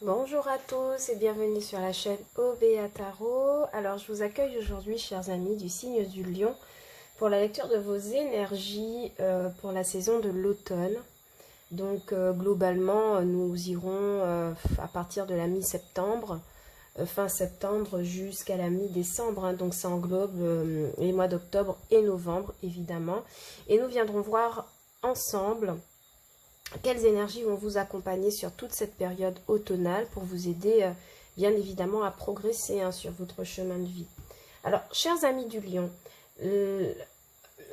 Bonjour à tous et bienvenue sur la chaîne Obéa Tarot. Alors je vous accueille aujourd'hui, chers amis du signe du Lion, pour la lecture de vos énergies pour la saison de l'automne. Donc globalement, nous irons à partir de la mi-septembre, fin septembre jusqu'à la mi-décembre. Donc ça englobe les mois d'octobre et novembre évidemment. Et nous viendrons voir ensemble quelles énergies vont vous accompagner sur toute cette période automnale pour vous aider bien évidemment à progresser sur votre chemin de vie. Alors, chers amis du Lion,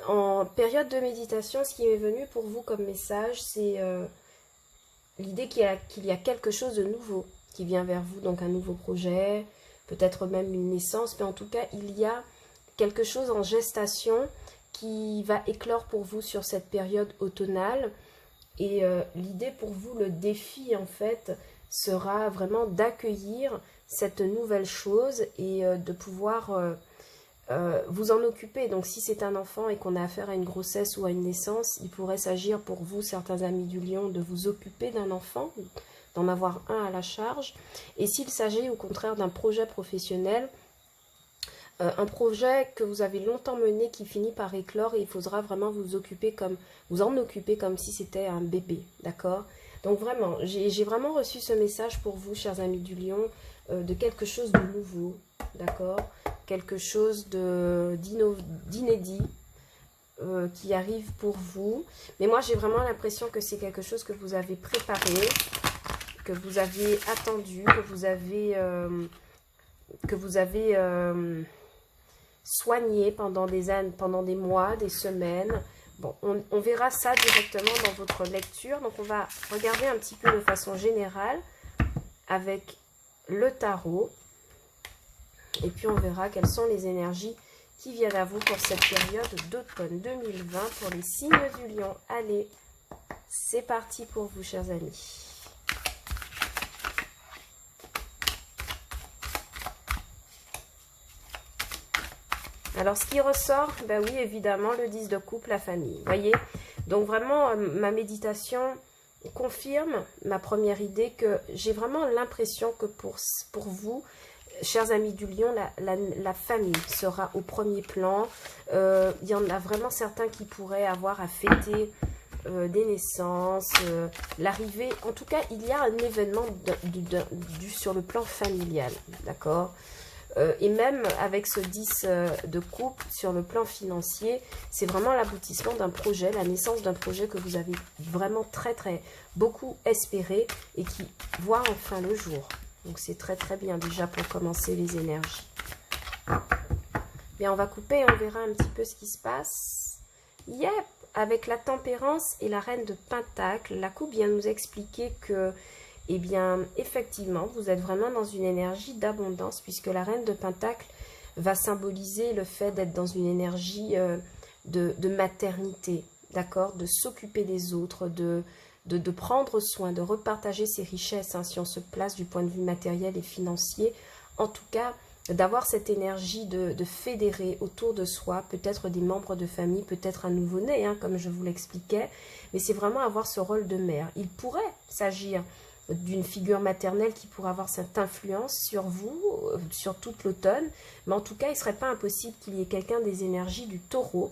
en période de méditation, ce qui m'est venu pour vous comme message, c'est l'idée qu'il y a quelque chose de nouveau qui vient vers vous, donc un nouveau projet, peut-être même une naissance, mais en tout cas, il y a quelque chose en gestation qui va éclore pour vous sur cette période automnale. Et l'idée pour vous, le défi en fait, sera vraiment d'accueillir cette nouvelle chose et de pouvoir vous en occuper. Donc si c'est un enfant et qu'on a affaire à une grossesse ou à une naissance, il pourrait s'agir pour vous, certains amis du Lion, de vous occuper d'un enfant, d'en avoir un à la charge. Et s'il s'agit au contraire d'un projet professionnel, un projet que vous avez longtemps mené qui finit par éclore et il faudra vraiment vous en occuper comme si c'était un bébé, d'accord? Donc vraiment, j'ai vraiment reçu ce message pour vous, chers amis du Lion, de quelque chose de nouveau, d'accord? Quelque chose d'inédit qui arrive pour vous. Mais moi, j'ai vraiment l'impression que c'est quelque chose que vous avez préparé, que vous aviez attendu, que vous avez soigné pendant des années, pendant des mois, des semaines. Bon, on verra ça directement dans votre lecture. Donc, on va regarder un petit peu de façon générale avec le tarot. Et puis, on verra quelles sont les énergies qui viennent à vous pour cette période d'automne 2020 pour les signes du Lion. Allez, c'est parti pour vous, chers amis. Alors, ce qui ressort, ben oui, évidemment, le 10 de coupe, la famille. Voyez, donc vraiment, ma méditation confirme ma première idée que j'ai vraiment l'impression que pour vous, chers amis du Lion, la famille sera au premier plan. Il y en a vraiment certains qui pourraient avoir à fêter des naissances, l'arrivée. En tout cas, il y a un événement sur le plan familial, d'accord ? Et même avec ce 10 de coupe sur le plan financier, c'est vraiment l'aboutissement d'un projet, la naissance d'un projet que vous avez vraiment beaucoup espéré et qui voit enfin le jour. Donc c'est très bien déjà pour commencer les énergies. Bien, on va couper et on verra un petit peu ce qui se passe. Yep, avec la tempérance et la reine de Pentacle, la coupe vient nous expliquer que eh bien, effectivement, vous êtes vraiment dans une énergie d'abondance puisque la reine de Pentacle va symboliser le fait d'être dans une énergie de maternité, d'accord? De s'occuper des autres, de prendre soin, de repartager ses richesses, si on se place du point de vue matériel et financier. En tout cas, d'avoir cette énergie de fédérer autour de soi, peut-être des membres de famille, peut-être un nouveau-né, comme je vous l'expliquais, mais c'est vraiment avoir ce rôle de mère. Il pourrait s'agir d'une figure maternelle qui pourrait avoir cette influence sur vous, sur toute l'automne. Mais en tout cas, il ne serait pas impossible qu'il y ait quelqu'un des énergies du taureau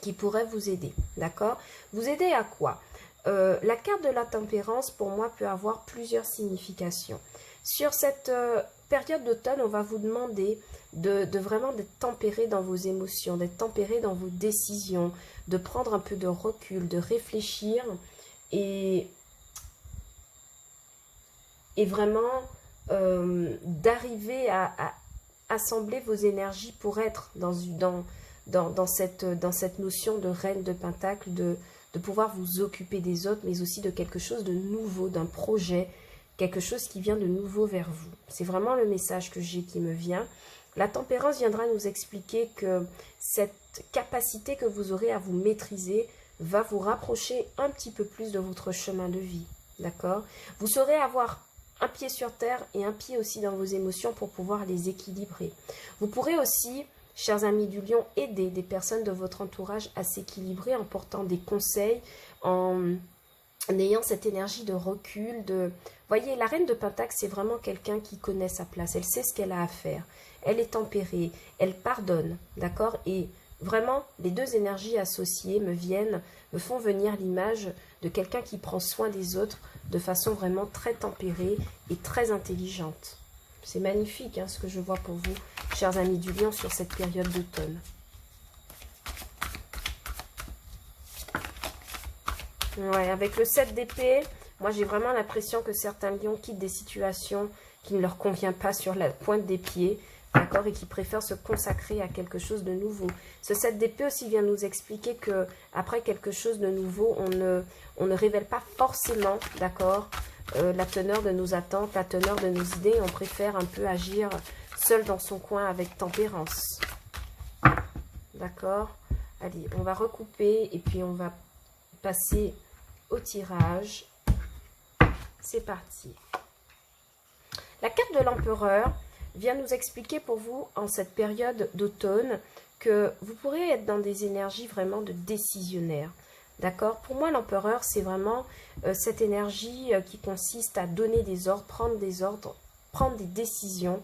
qui pourrait vous aider. D'accord? Vous aider à quoi? La carte de la tempérance, pour moi, peut avoir plusieurs significations. Sur cette période d'automne, on va vous demander de vraiment d'être tempéré dans vos émotions, d'être tempéré dans vos décisions, de prendre un peu de recul, de réfléchir et vraiment d'arriver à assembler vos énergies pour être dans cette notion de reine de Pentacle, de pouvoir vous occuper des autres, mais aussi de quelque chose de nouveau, d'un projet, quelque chose qui vient de nouveau vers vous. C'est vraiment le message que j'ai qui me vient. La tempérance viendra nous expliquer que cette capacité que vous aurez à vous maîtriser va vous rapprocher un petit peu plus de votre chemin de vie. D'accord? Vous saurez avoir un pied sur terre et un pied aussi dans vos émotions pour pouvoir les équilibrer. Vous pourrez aussi, chers amis du Lion, aider des personnes de votre entourage à s'équilibrer en portant des conseils, en en ayant cette énergie de recul, voyez, la reine de Pentacle, c'est vraiment quelqu'un qui connaît sa place, elle sait ce qu'elle a à faire, elle est tempérée, elle pardonne, d'accord? Et vraiment, les deux énergies associées me font venir l'image de quelqu'un qui prend soin des autres de façon vraiment très tempérée et très intelligente. C'est magnifique hein, ce que je vois pour vous, chers amis du Lion, sur cette période d'automne. Ouais, avec le 7 d'épée, moi j'ai vraiment l'impression que certains lions quittent des situations qui ne leur conviennent pas sur la pointe des pieds, d'accord, et qui préfèrent se consacrer à quelque chose de nouveau. Ce 7 d'épée aussi vient nous expliquer que après quelque chose de nouveau, on ne révèle pas forcément, d'accord, la teneur de nos attentes, la teneur de nos idées, on préfère un peu agir seul dans son coin avec tempérance. D'accord? Allez, on va recouper et puis on va passer au tirage. C'est parti. La carte de l'empereur vient nous expliquer pour vous en cette période d'automne que vous pourrez être dans des énergies vraiment de décisionnaire. D'accord? Pour moi, l'empereur, c'est vraiment cette énergie qui consiste à donner des ordres, prendre des décisions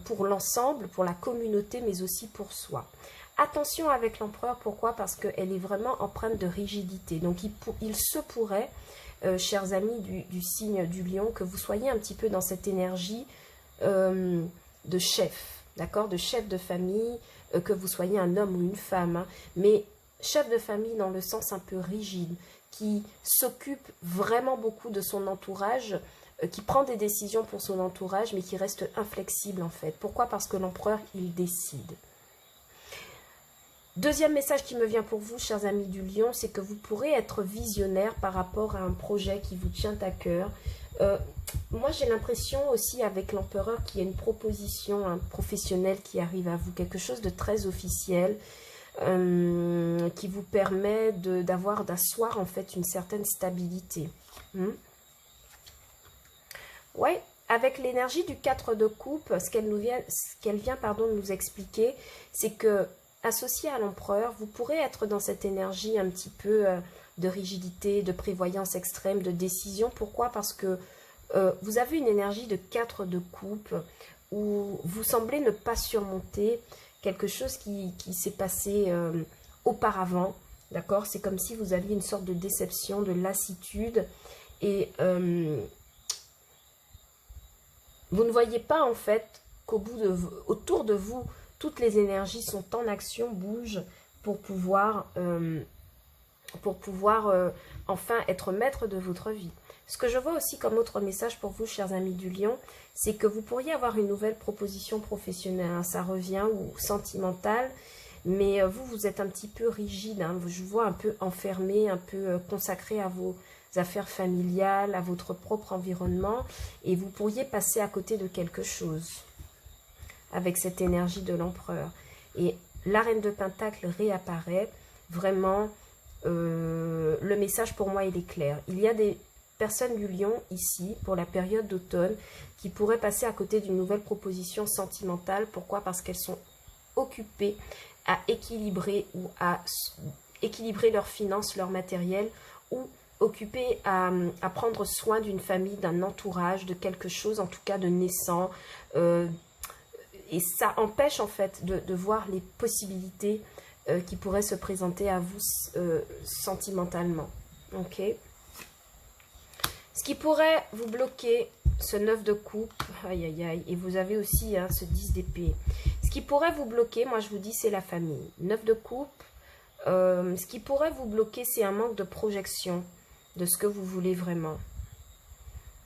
pour l'ensemble, pour la communauté, mais aussi pour soi. Attention avec l'empereur, pourquoi? Parce qu'elle est vraiment empreinte de rigidité. Donc, il se pourrait, chers amis du signe du Lion, que vous soyez un petit peu dans cette énergie de chef, d'accord? De chef de famille, que vous soyez un homme ou une femme, hein, mais chef de famille dans le sens un peu rigide, qui s'occupe vraiment beaucoup de son entourage, qui prend des décisions pour son entourage, mais qui reste inflexible en fait. Pourquoi? Parce que l'empereur, il décide. Deuxième message qui me vient pour vous, chers amis du Lion, c'est que vous pourrez être visionnaire par rapport à un projet qui vous tient à cœur. Moi, j'ai l'impression aussi avec l'empereur qu'il y a une proposition professionnelle qui arrive à vous, quelque chose de très officiel, qui vous permet d'asseoir en fait une certaine stabilité. Ouais, avec l'énergie du 4 de coupe, ce qu'elle vient nous expliquer, c'est que associé à l'empereur, vous pourrez être dans cette énergie un petit peu de rigidité, de prévoyance extrême, de décision. Pourquoi? Parce que vous avez une énergie de 4 de coupe où vous semblez ne pas surmonter quelque chose qui s'est passé auparavant. D'accord? C'est comme si vous aviez une sorte de déception, de lassitude et vous ne voyez pas en fait autour de vous, toutes les énergies sont en action, bougent pour pouvoir enfin être maître de votre vie. Ce que je vois aussi comme autre message pour vous, chers amis du Lion, c'est que vous pourriez avoir une nouvelle proposition professionnelle. Hein, ça revient ou sentimentale, mais vous êtes un petit peu rigide. Hein, je vous vois un peu enfermé, un peu consacré à vos affaires familiales, à votre propre environnement, et vous pourriez passer à côté de quelque chose avec cette énergie de l'empereur. Et la reine de Pentacle réapparaît. Vraiment, le message pour moi, il est clair. Il y a des personnes du Lion ici, pour la période d'automne, qui pourraient passer à côté d'une nouvelle proposition sentimentale. Pourquoi? Parce qu'elles sont occupées à équilibrer ou à équilibrer leurs finances, leur matériel, ou occupées à prendre soin d'une famille, d'un entourage, de quelque chose, en tout cas de naissant, et ça empêche en fait de voir les possibilités qui pourraient se présenter à vous sentimentalement. Ok. Ce qui pourrait vous bloquer, ce 9 de coupe, aïe aïe aïe, et vous avez aussi hein, ce 10 d'épée. Ce qui pourrait vous bloquer, moi je vous dis, c'est la famille. 9 de coupe, ce qui pourrait vous bloquer, c'est un manque de projection de ce que vous voulez vraiment.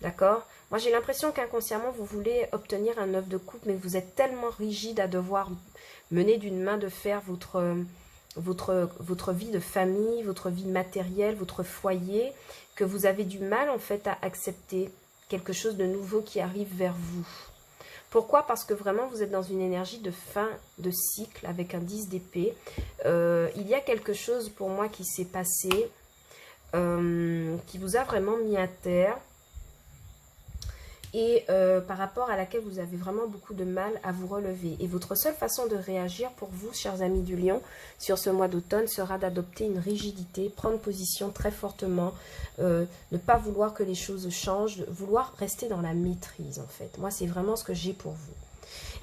D'accord? Moi, j'ai l'impression qu'inconsciemment, vous voulez obtenir un 9 de coupe, mais vous êtes tellement rigide à devoir mener d'une main de fer votre vie de famille, votre vie matérielle, votre foyer, que vous avez du mal, en fait, à accepter quelque chose de nouveau qui arrive vers vous. Pourquoi? Parce que vraiment, vous êtes dans une énergie de fin de cycle avec un 10 d'épée. Il y a quelque chose, pour moi, qui s'est passé, qui vous a vraiment mis à terre, et par rapport à laquelle vous avez vraiment beaucoup de mal à vous relever. Et votre seule façon de réagir pour vous, chers amis du Lion, sur ce mois d'automne, sera d'adopter une rigidité, prendre position très fortement, ne pas vouloir que les choses changent, vouloir rester dans la maîtrise en fait. Moi, c'est vraiment ce que j'ai pour vous.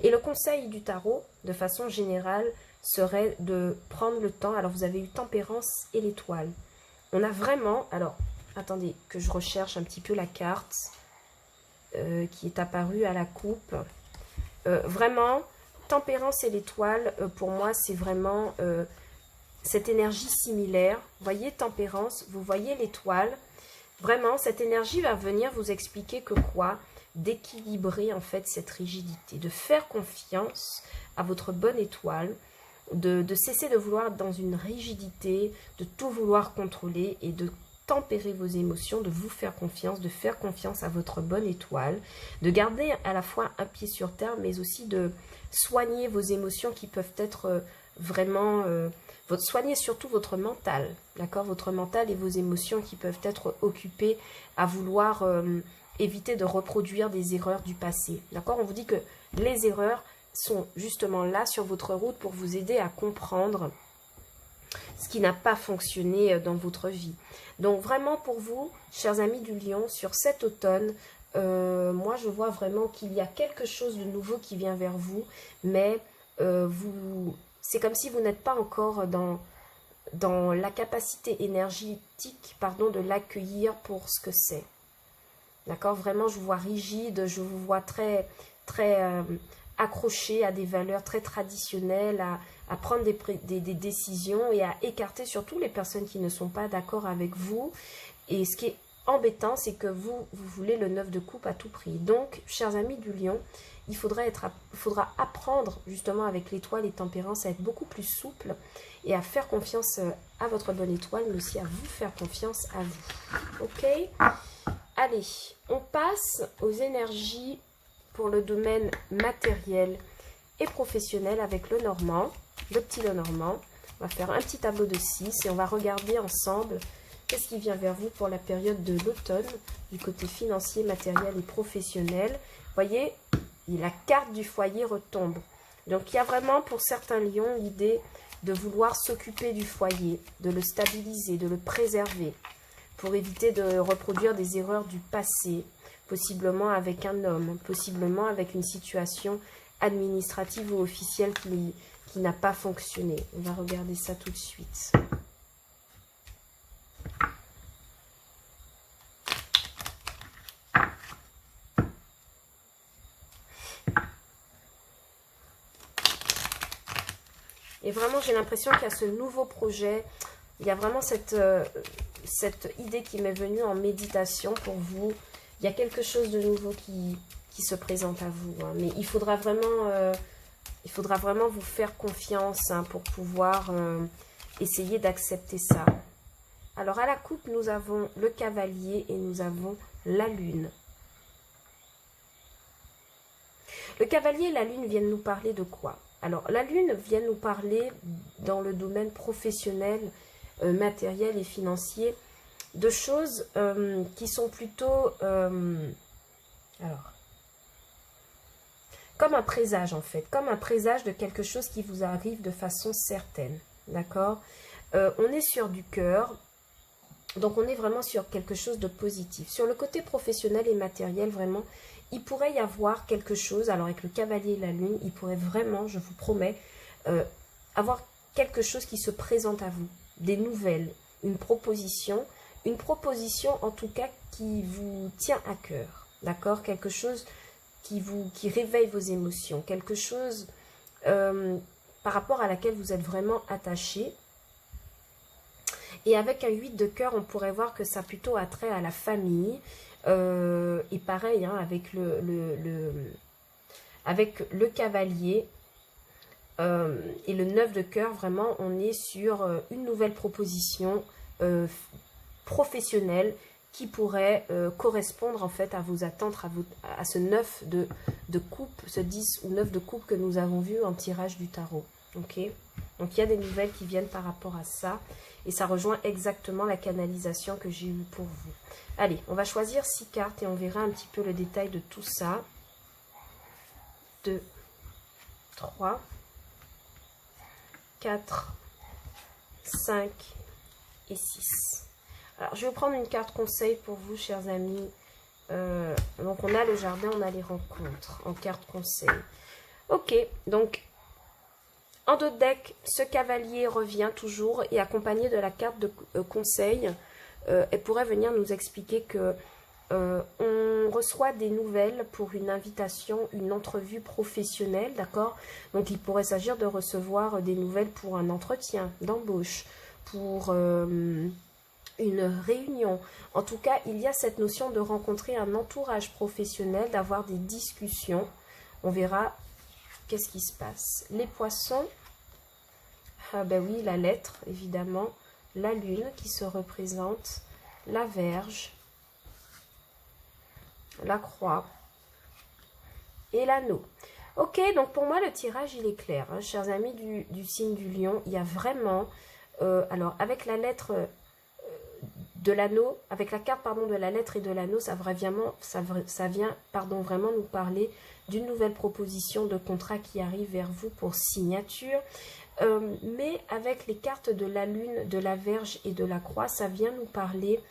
Et le conseil du tarot, de façon générale, serait de prendre le temps. Alors, vous avez eu Tempérance et l'Étoile. On a vraiment... Alors, attendez, que je recherche un petit peu la carte qui est apparue à la coupe. Vraiment, Tempérance et l'Étoile, pour moi, c'est vraiment cette énergie similaire. Vous voyez Tempérance, vous voyez l'Étoile. Vraiment, cette énergie va venir vous expliquer que quoi? D'équilibrer en fait cette rigidité, de faire confiance à votre bonne étoile, de cesser de vouloir être dans une rigidité, de tout vouloir contrôler et de tempérer vos émotions, de vous faire confiance, de faire confiance à votre bonne étoile, de garder à la fois un pied sur terre, mais aussi de soigner vos émotions qui peuvent être vraiment... soignez surtout votre mental, d'accord? Votre mental et vos émotions qui peuvent être occupées à vouloir éviter de reproduire des erreurs du passé, d'accord? On vous dit que les erreurs sont justement là sur votre route pour vous aider à comprendre ce qui n'a pas fonctionné dans votre vie. Donc vraiment pour vous, chers amis du Lion, sur cet automne, moi je vois vraiment qu'il y a quelque chose de nouveau qui vient vers vous, mais c'est comme si vous n'êtes pas encore dans la capacité énergétique, pardon, de l'accueillir pour ce que c'est. D'accord? Vraiment, je vous vois rigide, je vous vois très accroché à des valeurs très traditionnelles, à prendre des décisions et à écarter surtout les personnes qui ne sont pas d'accord avec vous. Et ce qui est embêtant, c'est que vous voulez le 9 de coupe à tout prix. Donc, chers amis du Lion, il faudra apprendre justement avec l'étoile et Tempérance à être beaucoup plus souple et à faire confiance à votre bonne étoile, mais aussi à vous faire confiance à vous. Ok? Allez, on passe aux énergies pour le domaine matériel et professionnel avec le Normand, le petit Lenormand. On va faire un petit tableau de 6 et on va regarder ensemble qu'est-ce qui vient vers vous pour la période de l'automne, du côté financier, matériel et professionnel. Vous voyez, la carte du foyer retombe. Donc, il y a vraiment pour certains lions l'idée de vouloir s'occuper du foyer, de le stabiliser, de le préserver, pour éviter de reproduire des erreurs du passé, possiblement avec un homme, possiblement avec une situation administrative ou officielle qui n'a pas fonctionné. On va regarder ça tout de suite. Et vraiment, j'ai l'impression qu'il y a ce nouveau projet, il y a vraiment cette idée qui m'est venue en méditation pour vous. Il y a quelque chose de nouveau qui se présente à vous. Hein. Mais il faudra vraiment vous faire confiance hein, pour pouvoir essayer d'accepter ça. Alors, à la coupe, nous avons le cavalier et nous avons la lune. Le cavalier et la lune viennent nous parler de quoi? Alors, la lune vient nous parler dans le domaine professionnel, matériel et financier, de choses qui sont plutôt, comme un présage en fait, comme un présage de quelque chose qui vous arrive de façon certaine, d'accord? On est sur du cœur, donc on est vraiment sur quelque chose de positif. Sur le côté professionnel et matériel, vraiment, il pourrait y avoir quelque chose, alors avec le cavalier et la lune, il pourrait vraiment, je vous promets, avoir quelque chose qui se présente à vous, des nouvelles, une proposition en tout cas qui vous tient à cœur, d'accord? Quelque chose qui réveille vos émotions, quelque chose par rapport à laquelle vous êtes vraiment attaché. Et avec un 8 de cœur, on pourrait voir que ça a plutôt attrait à la famille. Et pareil, hein, avec le cavalier et le 9 de cœur, vraiment, on est sur une nouvelle proposition professionnelle qui pourrait correspondre en fait à vos attentes, à ce 9 de coupe, ce 10 ou 9 de coupe que nous avons vu en tirage du tarot. Ok, donc il y a des nouvelles qui viennent par rapport à ça et ça rejoint exactement la canalisation que j'ai eue pour vous. Allez, on va choisir 6 cartes et on verra un petit peu le détail de tout ça. 2, 3, 4, 5 et 6. Alors, je vais prendre une carte conseil pour vous, chers amis. Donc, on a le jardin, on a les rencontres en carte conseil. Ok, donc, en dos de deck, ce cavalier revient toujours et accompagné de la carte de conseil. Elle pourrait venir nous expliquer que on reçoit des nouvelles pour une invitation, une entrevue professionnelle, d'accord? Donc, il pourrait s'agir de recevoir des nouvelles pour un entretien d'embauche, pour une réunion. En tout cas, il y a cette notion de rencontrer un entourage professionnel, d'avoir des discussions. On verra qu'est-ce qui se passe. Les poissons, ah ben oui, la lettre, évidemment, la lune qui se représente, la Vierge, la croix et l'anneau. Ok, donc pour moi, le tirage, il est clair. Hein, chers amis du signe du lion, il y a vraiment... alors, avec la lettre de l'anneau, avec la carte, pardon, de la lettre et de l'anneau, ça vient vraiment nous parler d'une nouvelle proposition de contrat qui arrive vers vous pour signature. Mais avec les cartes de la lune, de la Vierge et de la croix, ça vient nous parler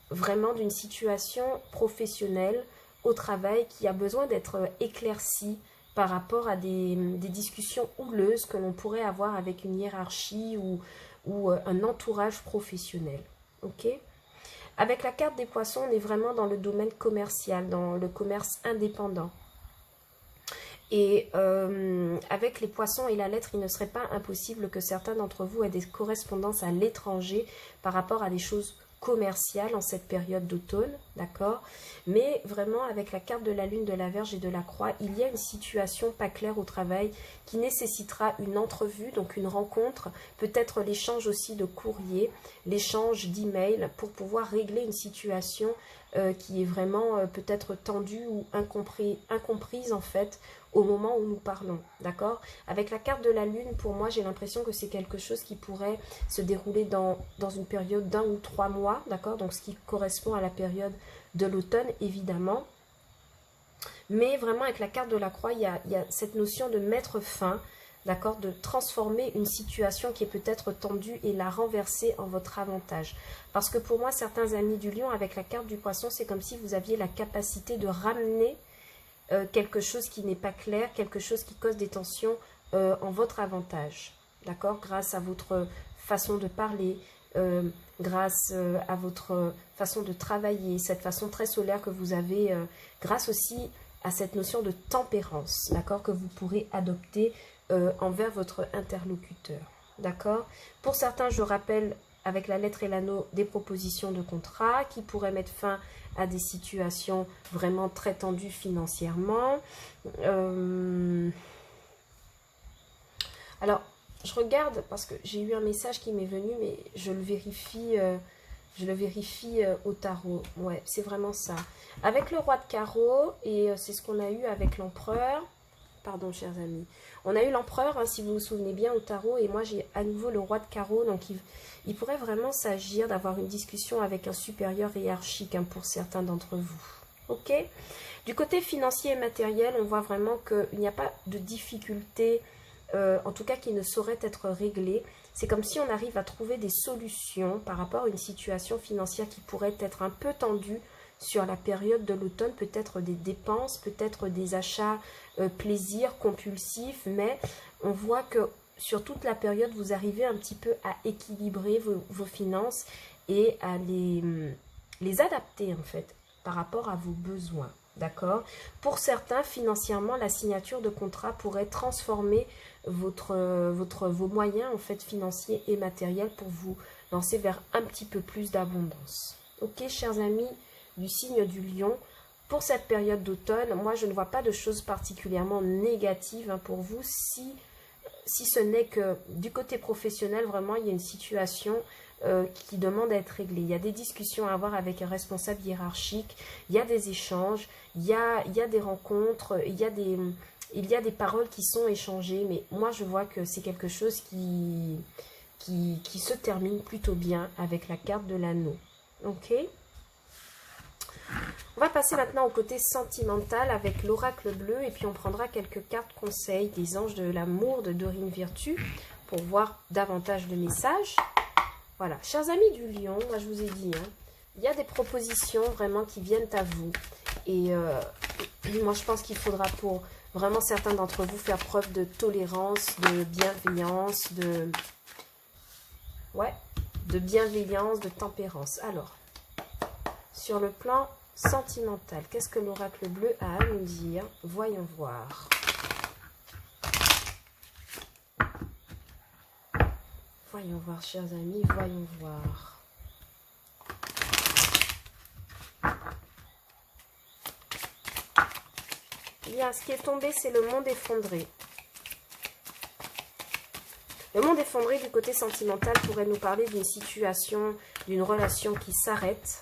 vraiment d'une situation professionnelle au travail qui a besoin d'être éclaircie par rapport à des discussions houleuses que l'on pourrait avoir avec une hiérarchie ou un entourage professionnel. Ok ? Avec la carte des poissons, on est vraiment dans le domaine commercial, dans le commerce indépendant. Et avec les poissons et la lettre, il ne serait pas impossible que certains d'entre vous aient des correspondances à l'étranger par rapport à des choses commerciales en cette période d'automne, d'accord? Mais vraiment, avec la carte de la lune, de la Vierge et de la croix, il y a une situation pas claire au travail qui nécessitera une entrevue, donc une rencontre, peut-être l'échange aussi de courrier, l'échange d'emails pour pouvoir régler une situation qui est vraiment peut-être tendue ou incomprise en fait, au moment où nous parlons, d'accord? Avec la carte de la lune, pour moi, j'ai l'impression que c'est quelque chose qui pourrait se dérouler dans une période d'1 ou 3 mois, d'accord? Donc, ce qui correspond à la période de l'automne, évidemment. Mais vraiment, avec la carte de la croix, il y a cette notion de mettre fin, d'accord? De transformer une situation qui est peut-être tendue et la renverser en votre avantage. Parce que pour moi, certains amis du lion, avec la carte du poisson, c'est comme si vous aviez la capacité de ramener quelque chose qui n'est pas clair, quelque chose qui cause des tensions en votre avantage, d'accord? Grâce à votre façon de parler, grâce à votre façon de travailler, cette façon très solaire que vous avez, grâce aussi à cette notion de tempérance, d'accord? Que vous pourrez adopter envers votre interlocuteur, d'accord? Pour certains, je rappelle, avec la lettre et l'anneau, des propositions de contrat qui pourraient mettre fin à des situations vraiment très tendues financièrement. Alors, je regarde parce que j'ai eu un message qui m'est venu, mais je le vérifie au tarot. Ouais, c'est vraiment ça. Avec le roi de carreau, et c'est ce qu'on a eu avec l'empereur. Pardon, chers amis. On a eu l'empereur, hein, si vous vous souvenez bien, au tarot, et moi j'ai à nouveau le roi de carreau, donc il pourrait vraiment s'agir d'avoir une discussion avec un supérieur hiérarchique, hein, pour certains d'entre vous. Ok? Du côté financier et matériel, on voit vraiment qu'il n'y a pas de difficulté, en tout cas qui ne saurait être réglée. C'est comme si on arrive à trouver des solutions par rapport à une situation financière qui pourrait être un peu tendue sur la période de l'automne, peut-être des dépenses, peut-être des achats plaisir compulsifs, mais on voit que sur toute la période, vous arrivez un petit peu à équilibrer vos finances et à les adapter en fait par rapport à vos besoins, d'accord? Pour certains, financièrement, la signature de contrat pourrait transformer vos moyens en fait financiers et matériels pour vous lancer vers un petit peu plus d'abondance. Ok, chers amis du signe du lion, pour cette période d'automne, moi je ne vois pas de choses particulièrement négatives, hein, pour vous, si ce n'est que du côté professionnel, vraiment il y a une situation qui demande à être réglée. Il y a des discussions à avoir avec un responsable hiérarchique, il y a des échanges, il y a des rencontres, il y a des paroles qui sont échangées, mais moi je vois que c'est quelque chose qui se termine plutôt bien avec la carte de l'anneau. Ok ? On va passer maintenant au côté sentimental avec l'oracle bleu et puis on prendra quelques cartes conseils des anges de l'amour de Dorine Virtue pour voir davantage de messages. Voilà, chers amis du lion, moi je vous ai dit, hein, il y a des propositions vraiment qui viennent à vous. Et moi je pense qu'il faudra pour vraiment certains d'entre vous faire preuve de tolérance, de bienveillance, de bienveillance, de tempérance. Alors, sur le plan sentimental, qu'est-ce que l'oracle bleu a à nous dire? Voyons voir. Voyons voir, chers amis, voyons voir. Bien, ce qui est tombé, c'est le monde effondré. Le monde effondré du côté sentimental pourrait nous parler d'une situation, d'une relation qui s'arrête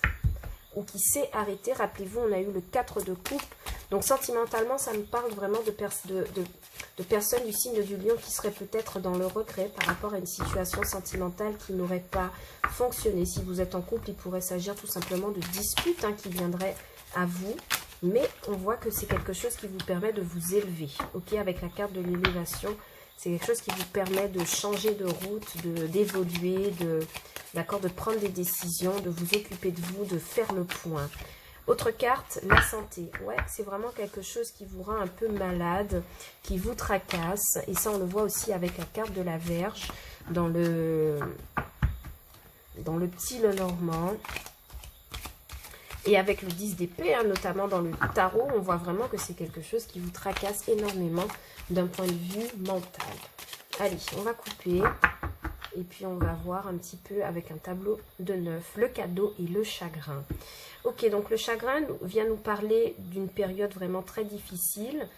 ou qui s'est arrêtée. Rappelez-vous, on a eu le 4 de coupe. Donc sentimentalement, ça me parle vraiment de personnes du signe du lion qui seraient peut-être dans le regret par rapport à une situation sentimentale qui n'aurait pas fonctionné. Si vous êtes en couple, il pourrait s'agir tout simplement de disputes qui viendraient à vous. Mais on voit que c'est quelque chose qui vous permet de vous élever. Ok, avec la carte de l'élévation, c'est quelque chose qui vous permet de changer de route, d'évoluer, de prendre des décisions, de vous occuper de vous, de faire le point. Autre carte, la santé. Ouais, c'est vraiment quelque chose qui vous rend un peu malade, qui vous tracasse. Et ça, on le voit aussi avec la carte de la Vierge dans le petit Lenormand. Et avec le 10 d'épée, notamment dans le tarot, on voit vraiment que c'est quelque chose qui vous tracasse énormément d'un point de vue mental. Allez, on va couper. Et puis on va voir un petit peu avec un tableau de 9, le cadeau et le chagrin. Ok, donc le chagrin vient nous parler d'une période vraiment très difficile,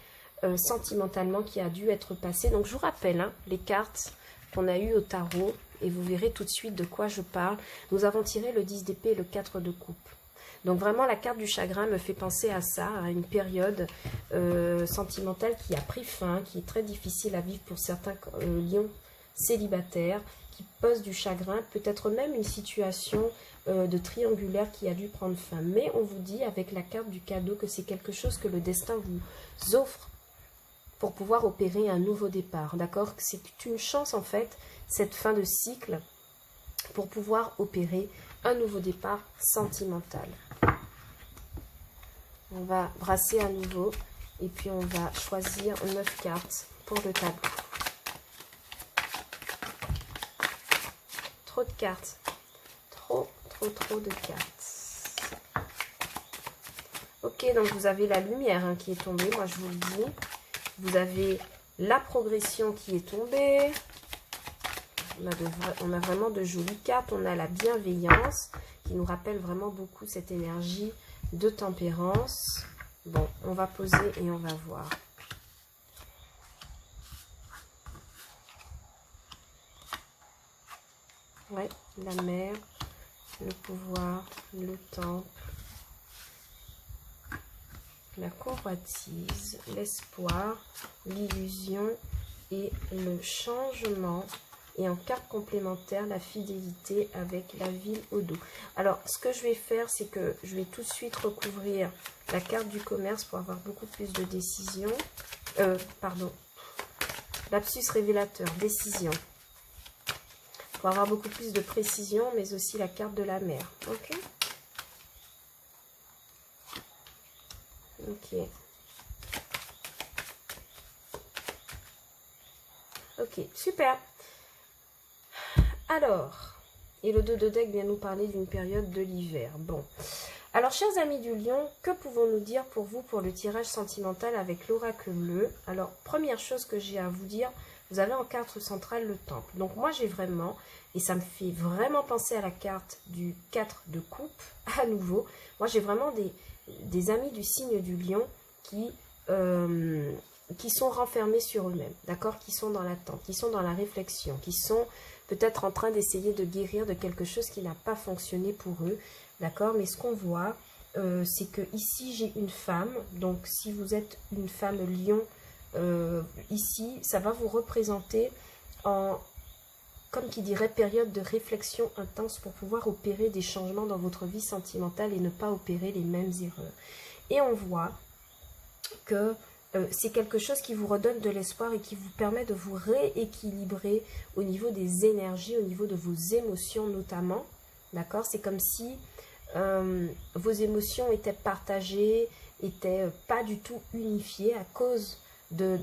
sentimentalement, qui a dû être passée. Donc je vous rappelle les cartes qu'on a eues au tarot, et vous verrez tout de suite de quoi je parle. Nous avons tiré le 10 d'épée et le 4 de coupe. Donc vraiment la carte du chagrin me fait penser à ça, à une période sentimentale qui a pris fin, qui est très difficile à vivre pour certains lions célibataires, qui posent du chagrin, peut-être même une situation de triangulaire qui a dû prendre fin. Mais on vous dit avec la carte du cadeau que c'est quelque chose que le destin vous offre pour pouvoir opérer un nouveau départ, d'accord? C'est une chance en fait, cette fin de cycle, pour pouvoir opérer un nouveau départ sentimental. On va brasser à nouveau et puis on va choisir 9 cartes pour le tableau. Trop de cartes. Trop de cartes. Ok, donc vous avez la lumière qui est tombée, moi je vous le dis. Vous avez la progression qui est tombée. On a vraiment de jolies cartes. On a la bienveillance qui nous rappelle vraiment beaucoup cette énergie de tempérance. Bon, on va poser et on va voir. Ouais, la mer, le pouvoir, le temple, la convoitise, l'espoir, l'illusion et le changement. Et en carte complémentaire, la fidélité avec la ville au dos. Alors, ce que je vais faire, c'est que je vais tout de suite recouvrir la carte du commerce pour avoir beaucoup plus de décision. Lapsus révélateur, décision. Pour avoir beaucoup plus de précision, mais aussi la carte de la mer. Ok. Ok. Ok, super. Alors, et le 2 de deck vient nous parler d'une période de l'hiver. Bon, alors chers amis du lion, que pouvons-nous dire pour vous pour le tirage sentimental avec l'oracle bleu? Alors, première chose que j'ai à vous dire, vous avez en carte centrale le temple. Donc moi j'ai vraiment, et ça me fait vraiment penser à la carte du 4 de coupe, à nouveau. Moi j'ai vraiment des amis du signe du lion qui sont renfermés sur eux-mêmes, d'accord? Qui sont dans l'attente, qui sont dans la réflexion, qui sont peut-être en train d'essayer de guérir de quelque chose qui n'a pas fonctionné pour eux, d'accord? Mais ce qu'on voit, c'est que ici, j'ai une femme. Donc, si vous êtes une femme lion, ici, ça va vous représenter comme qui dirait, période de réflexion intense pour pouvoir opérer des changements dans votre vie sentimentale et ne pas opérer les mêmes erreurs. Et on voit que c'est quelque chose qui vous redonne de l'espoir et qui vous permet de vous rééquilibrer au niveau des énergies, au niveau de vos émotions notamment. D'accord? C'est comme si vos émotions étaient partagées, étaient pas du tout unifiées à cause de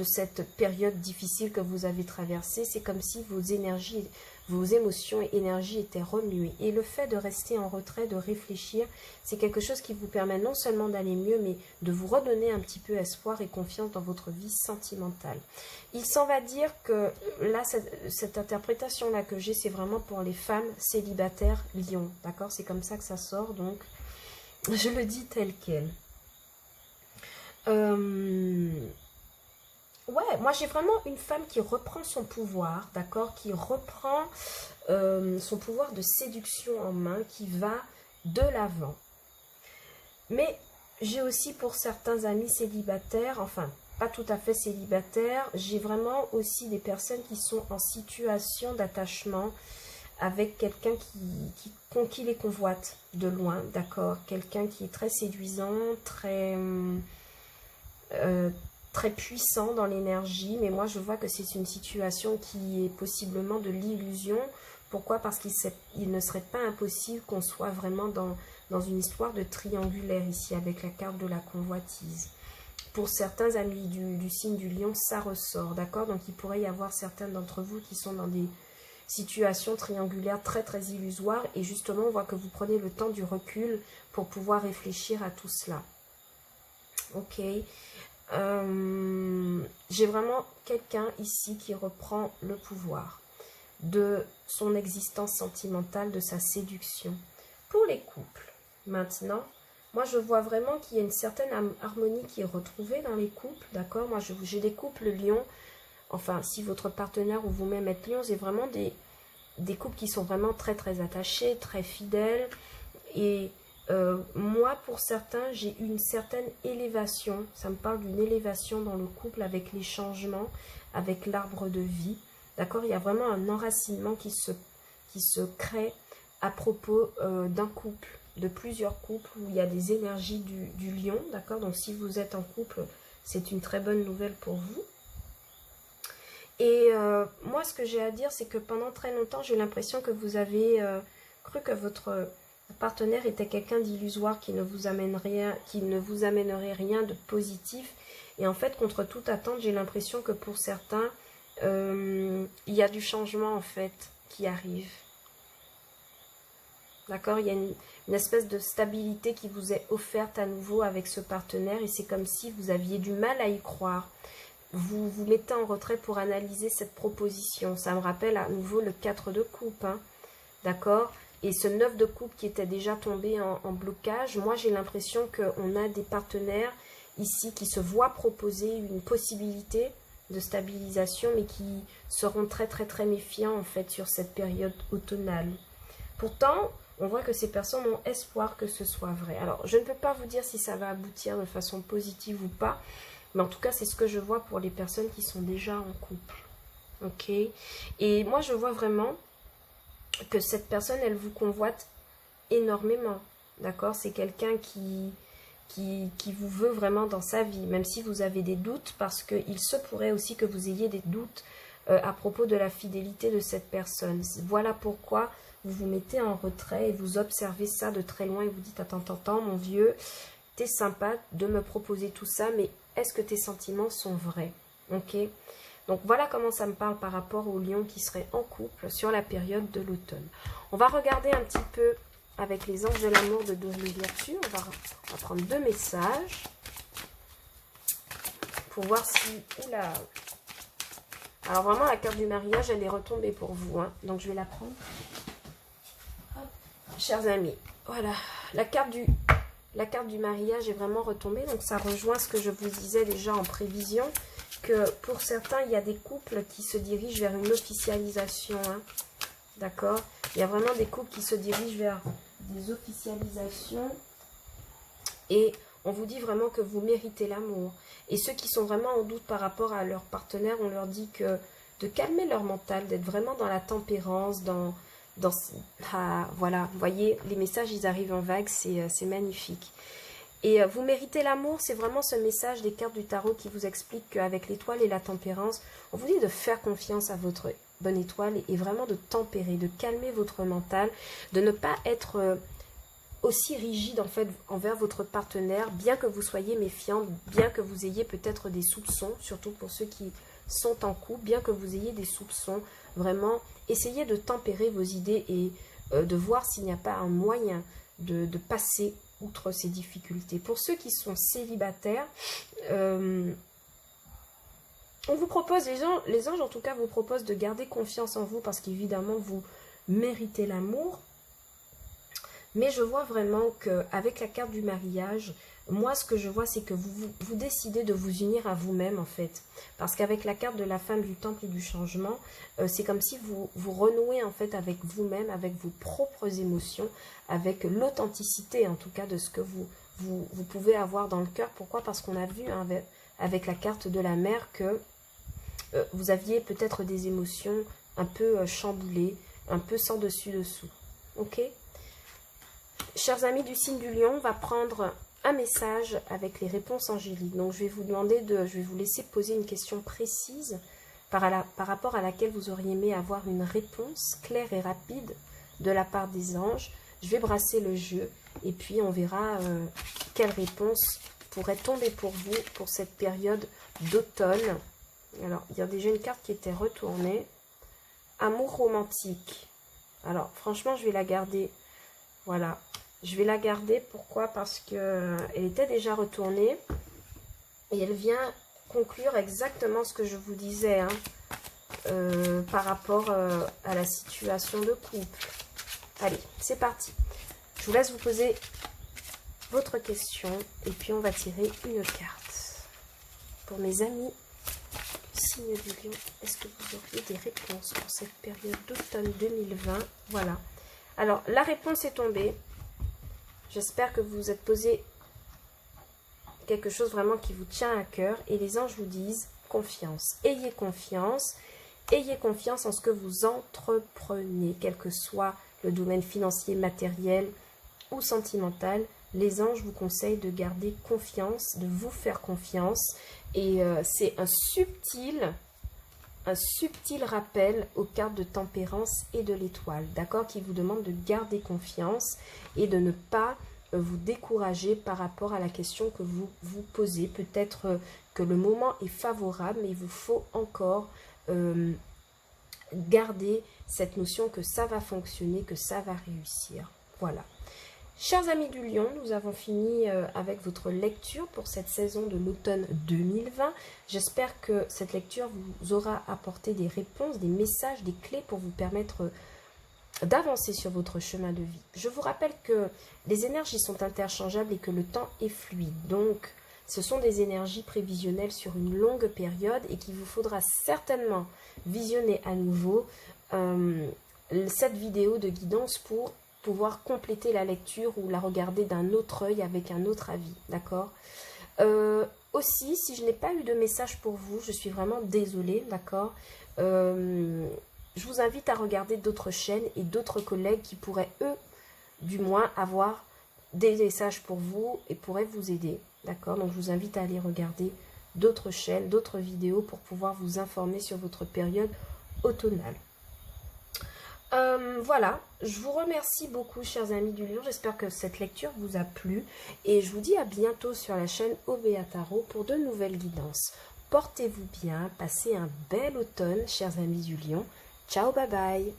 cette période difficile que vous avez traversée. C'est comme si vos énergies, vos émotions et énergies étaient remuées. Et le fait de rester en retrait, de réfléchir, c'est quelque chose qui vous permet non seulement d'aller mieux, mais de vous redonner un petit peu espoir et confiance dans votre vie sentimentale. Il s'en va dire que là, cette interprétation-là que j'ai, c'est vraiment pour les femmes célibataires lion. D'accord? C'est comme ça que ça sort, donc je le dis tel quel. Ouais, moi j'ai vraiment une femme qui reprend son pouvoir, d'accord, qui reprend son pouvoir de séduction en main, qui va de l'avant. Mais j'ai aussi pour certains amis célibataires, enfin pas tout à fait célibataires, j'ai vraiment aussi des personnes qui sont en situation d'attachement avec quelqu'un qui les convoite de loin, d'accord, quelqu'un qui est très séduisant, très puissant dans l'énergie, mais moi je vois que c'est une situation qui est possiblement de l'illusion. Pourquoi? Parce qu'il ne serait pas impossible qu'on soit vraiment dans une histoire de triangulaire ici, avec la carte de la convoitise. Pour certains amis du signe du lion, ça ressort, d'accord? Donc il pourrait y avoir certains d'entre vous qui sont dans des situations triangulaires très très illusoires, et justement on voit que vous prenez le temps du recul pour pouvoir réfléchir à tout cela. Ok. J'ai vraiment quelqu'un ici qui reprend le pouvoir de son existence sentimentale, de sa séduction. Pour les couples, maintenant, moi je vois vraiment qu'il y a une certaine harmonie qui est retrouvée dans les couples, d'accord? Moi j'ai des couples lions, enfin si votre partenaire ou vous-même êtes lion, c'est vraiment des couples qui sont vraiment très très attachés, très fidèles, et moi, pour certains, j'ai une certaine élévation. Ça me parle d'une élévation dans le couple avec les changements, avec l'arbre de vie. D'accord? Il y a vraiment un enracinement qui se crée à propos d'un couple, de plusieurs couples, où il y a des énergies du lion. D'accord? Donc, si vous êtes en couple, c'est une très bonne nouvelle pour vous. Et moi, ce que j'ai à dire, c'est que pendant très longtemps, j'ai l'impression que vous avez cru que votre partenaire était quelqu'un d'illusoire qui ne vous amènerait rien de positif. Et en fait, contre toute attente, j'ai l'impression que pour certains, il y a du changement en fait qui arrive. D'accord? Il y a une espèce de stabilité qui vous est offerte à nouveau avec ce partenaire, et c'est comme si vous aviez du mal à y croire. Vous vous mettez en retrait pour analyser cette proposition. Ça me rappelle à nouveau le 4 de coupe, hein, d'accord? Et ce 9 de coupe qui était déjà tombé en blocage, moi j'ai l'impression qu'on a des partenaires ici qui se voient proposer une possibilité de stabilisation, mais qui seront très très très méfiants en fait sur cette période automnale. Pourtant, on voit que ces personnes ont espoir que ce soit vrai. Alors, je ne peux pas vous dire si ça va aboutir de façon positive ou pas, mais en tout cas, c'est ce que je vois pour les personnes qui sont déjà en couple. Ok? Et moi, je vois vraiment que cette personne, elle vous convoite énormément. D'accord? C'est quelqu'un qui vous veut vraiment dans sa vie, même si vous avez des doutes, parce qu'il se pourrait aussi que vous ayez des doutes à propos de la fidélité de cette personne. Voilà pourquoi vous vous mettez en retrait et vous observez ça de très loin et vous dites, attends, mon vieux, t'es sympa de me proposer tout ça, mais est-ce que tes sentiments sont vrais? Ok? Donc voilà comment ça me parle par rapport aux lions qui seraient en couple sur la période de l'automne. On va regarder un petit peu avec les anges de l'amour de Dorine Virtue. On va prendre 2 messages pour voir si... Oula! Alors vraiment, la carte du mariage, elle est retombée pour vous, hein. Donc je vais la prendre. Hop. Chers amis, voilà. La carte du mariage est vraiment retombée. Donc ça rejoint ce que je vous disais déjà en prévision, que pour certains, il y a des couples qui se dirigent vers une officialisation, hein. D'accord? Il y a vraiment des couples qui se dirigent vers des officialisations. Et on vous dit vraiment que vous méritez l'amour. Et ceux qui sont vraiment en doute par rapport à leur partenaire, on leur dit que de calmer leur mental, d'être vraiment dans la tempérance, voilà, vous voyez, les messages, ils arrivent en vague, c'est magnifique. Et vous méritez l'amour, c'est vraiment ce message des cartes du tarot qui vous explique qu'avec l'étoile et la tempérance, on vous dit de faire confiance à votre bonne étoile et vraiment de tempérer, de calmer votre mental, de ne pas être aussi rigide en fait envers votre partenaire, bien que vous soyez méfiant, bien que vous ayez peut-être des soupçons, surtout pour ceux qui sont en couple, bien que vous ayez des soupçons, vraiment essayez de tempérer vos idées et de voir s'il n'y a pas un moyen de passer outre ces difficultés. Pour ceux qui sont célibataires, on vous propose, les anges en tout cas vous proposent de garder confiance en vous parce qu'évidemment vous méritez l'amour. Mais je vois vraiment qu'avec la carte du mariage, moi ce que je vois c'est que vous décidez de vous unir à vous-même en fait. Parce qu'avec la carte de la femme du temple et du changement, c'est comme si vous renouez en fait avec vous-même, avec vos propres émotions, avec l'authenticité en tout cas de ce que vous pouvez avoir dans le cœur. Pourquoi? Parce qu'on a vu avec la carte de la mer que vous aviez peut-être des émotions un peu chamboulées, un peu sans dessus-dessous. Ok? Chers amis du signe du lion, on va prendre un message avec les réponses angéliques. Donc, je vais vous je vais vous laisser poser une question précise par rapport à laquelle vous auriez aimé avoir une réponse claire et rapide de la part des anges. Je vais brasser le jeu et puis on verra quelle réponse pourrait tomber pour vous pour cette période d'automne. Alors, il y a déjà une carte qui était retournée. Amour romantique. Alors, franchement, je vais la garder. Voilà. Je vais la garder, pourquoi? Parce qu'elle était déjà retournée et elle vient conclure exactement ce que je vous disais par rapport à la situation de couple. Allez, c'est parti. Je vous laisse vous poser votre question et puis on va tirer une carte. Pour mes amis signe du lion, est-ce que vous auriez des réponses pour cette période d'automne 2020? Voilà. Alors, la réponse est tombée. J'espère que vous vous êtes posé quelque chose vraiment qui vous tient à cœur. Et les anges vous disent confiance. Ayez confiance. Ayez confiance en ce que vous entreprenez, quel que soit le domaine financier, matériel ou sentimental. Les anges vous conseillent de garder confiance, de vous faire confiance. Et c'est un subtil rappel aux cartes de tempérance et de l'étoile, d'accord, qui vous demande de garder confiance et de ne pas vous décourager par rapport à la question que vous vous posez. Peut-être que le moment est favorable, mais il vous faut encore garder cette notion que ça va fonctionner, que ça va réussir. Voilà. Chers amis du lion, nous avons fini avec votre lecture pour cette saison de l'automne 2020. J'espère que cette lecture vous aura apporté des réponses, des messages, des clés pour vous permettre d'avancer sur votre chemin de vie. Je vous rappelle que les énergies sont interchangeables et que le temps est fluide. Donc, ce sont des énergies prévisionnelles sur une longue période et qu'il vous faudra certainement visionner à nouveau cette vidéo de guidance pour pouvoir compléter la lecture ou la regarder d'un autre œil avec un autre avis, d'accord? Aussi, si je n'ai pas eu de message pour vous, je suis vraiment désolée, d'accord? Je vous invite à regarder d'autres chaînes et d'autres collègues qui pourraient, eux, du moins, avoir des messages pour vous et pourraient vous aider, d'accord? Donc, je vous invite à aller regarder d'autres chaînes, d'autres vidéos pour pouvoir vous informer sur votre période automnale. Voilà, je vous remercie beaucoup, chers amis du lion. J'espère que cette lecture vous a plu et je vous dis à bientôt sur la chaîne OVA Tarot pour de nouvelles guidances. Portez-vous bien, passez un bel automne, chers amis du lion. Ciao, bye bye.